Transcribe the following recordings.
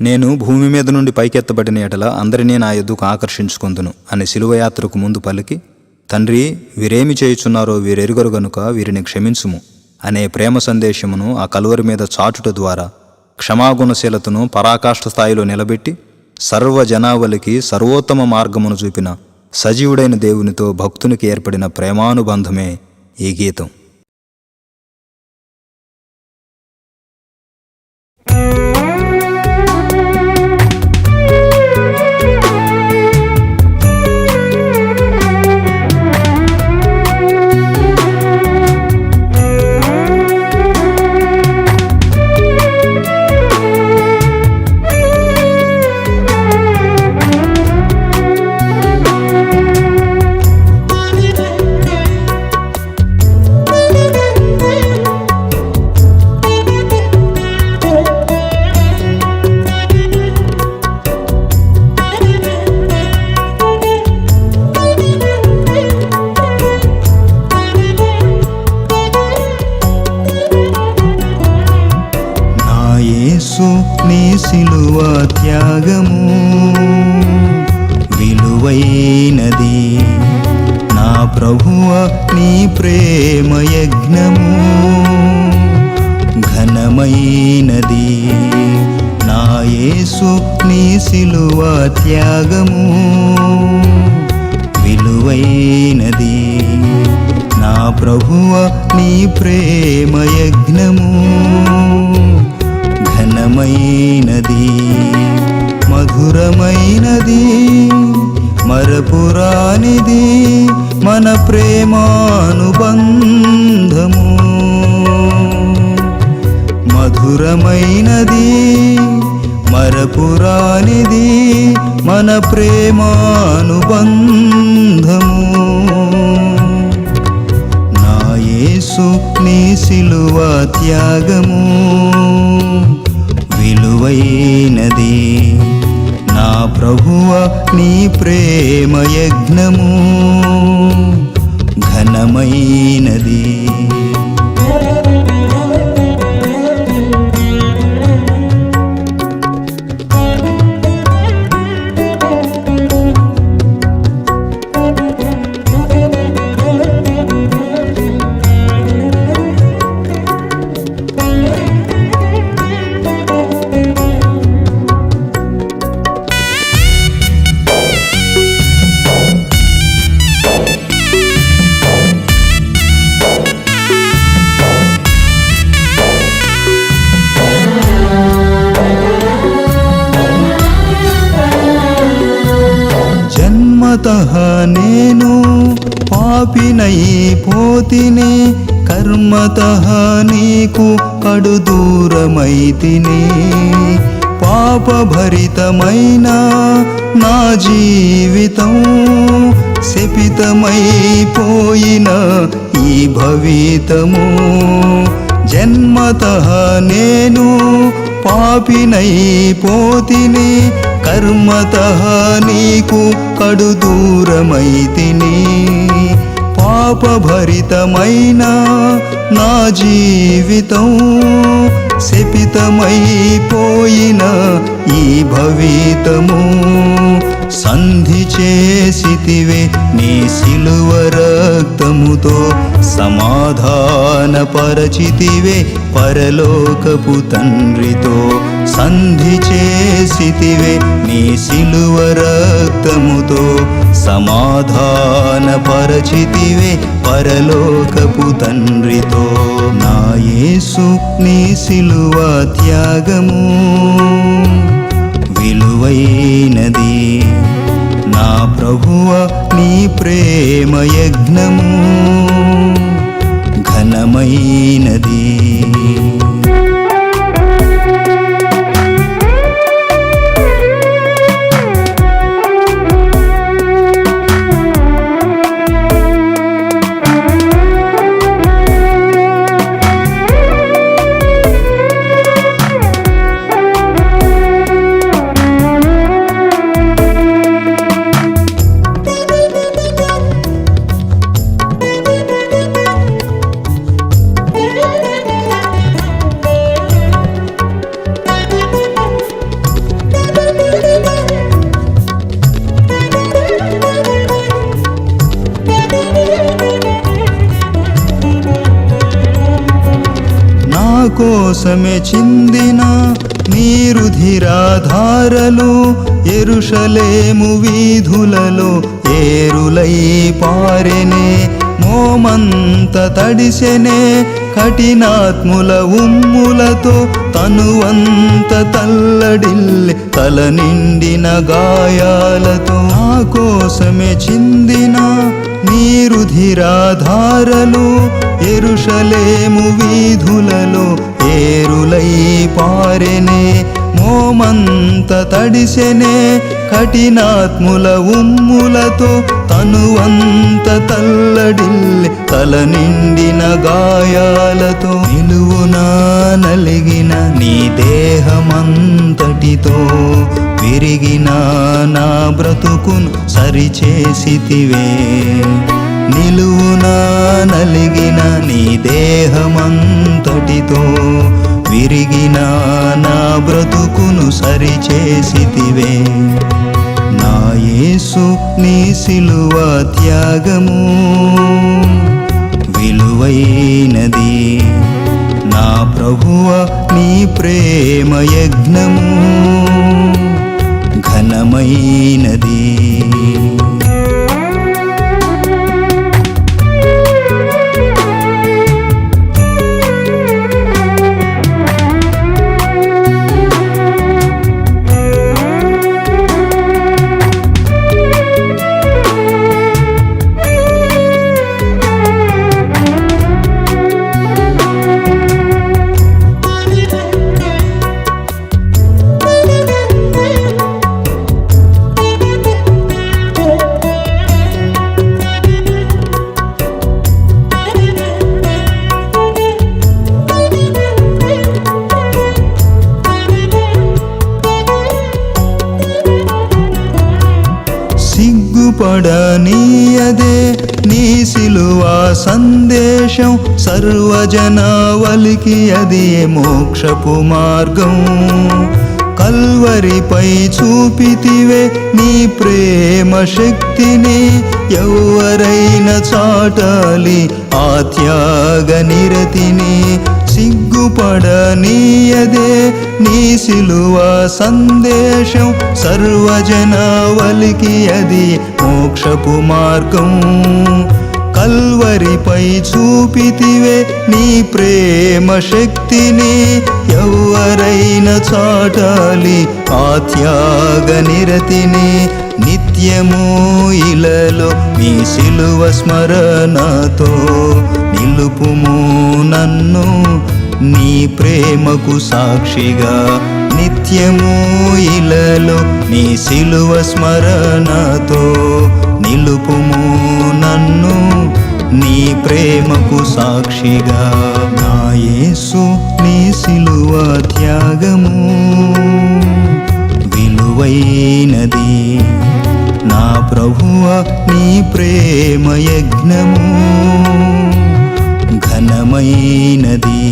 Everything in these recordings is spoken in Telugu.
నేను భూమి మీద నుండి పైకెత్తబడిన ఎడల అందరినీ నా యొద్దకు ఆకర్షించుకొందును అని శిలువయాత్రకు ముందు పలికి, తండ్రి, వీరేమి చేయుచున్నారో వీరెరుగరు గనుక వీరిని క్షమించుము అనే ప్రేమ సందేశమును ఆ కలువరి మీద చాటుట ద్వారా క్షమాగుణశీలతను పరాకాష్ఠ స్థాయిలో నిలబెట్టి సర్వజనావళికి సర్వోత్తమ మార్గమును చూపిన సజీవుడైన దేవునితో భక్తునికి ఏర్పడిన ప్రేమానుబంధమే ఈ గీతం. నీ సిలువ త్యాగము విలువైనది, నా ప్రభువ నీ ప్రేమ యజ్ఞము ఘనమైనది. నా యేసు నీ సిలువ త్యాగము విలువైనది, నా ప్రభువ నీ ప్రేమ యజ్ఞము ఘనమైనది, మధురమైనది, మరపురానిది మన ప్రేమానుబంధము. మధురమైనది, మరపురానిది మన ప్రేమానుబంధము. నా యేసు నీ సిలువ త్యాగము విలువైనది, నా ప్రభువ నీ ప్రేమ యజ్ఞము ఘనమైనది. జన్మతః నేను పాపినైపోతిని, కర్మతః నీకు కడు దూరమైతిని. పాపభరితమైన నా జీవితం శపితమైపోయిన ఈ భవితము. జన్మతః నేను పాపినైపోతిని, కర్మతః నీకు కడు దూరమైతిని. పాపభరితమైన నా జీవితం శపితమైపోయిన ఈ భవితము. సంధి చేసితివే నీ సిలువ రక్తముతో, సమాధాన పరచితివే పరలోకపు తండ్రితో. సంధి చేసితివే నీ సిలువ రక్తముతో, సమాధాన పరచితివే పరలోకపు తండ్రితో. నా యేసు నీ సిలువ త్యాగము విలువైనది, నా ప్రభువ నీ ప్రేమ యజ్ఞము ఘనమైనది. కోసమే చిందిన నీ రుధిరాధారలు యెరూషలేము వీధులలో ఏరులై పారెనే. మోమంత తడిసెనే కఠినాత్ముల ఉమ్ములతో తనువంత తల్లడిల్లె తల నిండిన గాయాలతో. నా కోసమే చిందిన నీ రుధిరాధారలు యెరూషలేము వీధులలో ఏరులై పారెనే. మోమంత తడిసెనే కఠినాత్ముల ఉమ్ములతో తనువంత తల్లడిల్లె తల నిండిన గాయాలతో. నిలువునా నలిగిన నీ దేహమంతటితో విరిగిన నా బ్రతుకును సరిచేసితివే. నిలువునా నలిగిన నీ దేహమంతటితో విరిగిన నా బ్రతుకును సరిచేసితివే. నా యేసు నీ సిలువ త్యాగము విలువైనది. నా ప్రభువ నీ ప్రేమ యజ్ఞము ఘనమైనది. సిగ్గుపడనీయదే నీ సిలువ సందేశం, సర్వజనావళికి అది మోక్షపు మార్గం. కల్వరిపై చూపితివే నీ ప్రేమ శక్తిని, ఎవరైనా చాటాలి ఆ త్యాగ నిరతిని. సిగ్గుపడనీయదే నీ సిలువ సందేశం, సర్వజనావళికి అది మోక్షపు మార్గం. కల్వరిపై చూపితివే నీ ప్రేమ శక్తిని, ఎవరైనా చాటాలి ఆ త్యాగ నిరతిని. నిత్యము ఇలలో నీ సిలువ స్మరణతో నిలుపుము నన్ను నీ ప్రేమకు సాక్షిగా. నిత్యము ఇలలో నీ సిలువ స్మరణతో నిలుపుము నన్ను నీ ప్రేమకు సాక్షిగా. నా యేసు నీ సిలువ త్యాగము విలువైనది. నా ప్రభువ నీ ప్రేమ యజ్ఞము ఘనమైనది.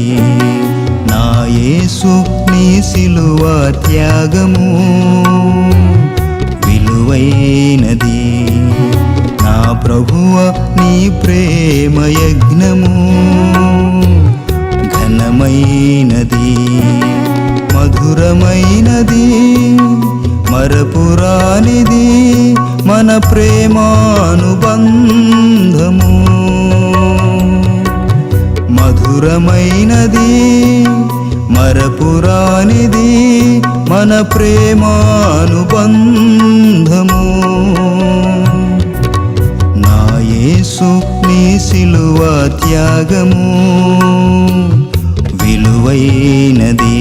నా యేసు నీ సిలువ త్యాగము విలువైనది. నా ప్రభువ నీ ప్రేమ యజ్ఞము ఘనమైనది. మధురమైనది మరపురానిది మన ప్రేమానుబంధము. మధురమైనది మరపురానిది మన ప్రేమానుబంధము. నా యేసు నీ సిలువ త్యాగము విలువైనది.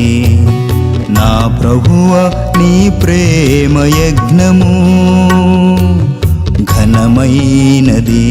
నా ప్రభువ నీ ప్రేమ యజ్ఞము ఘనమైనది.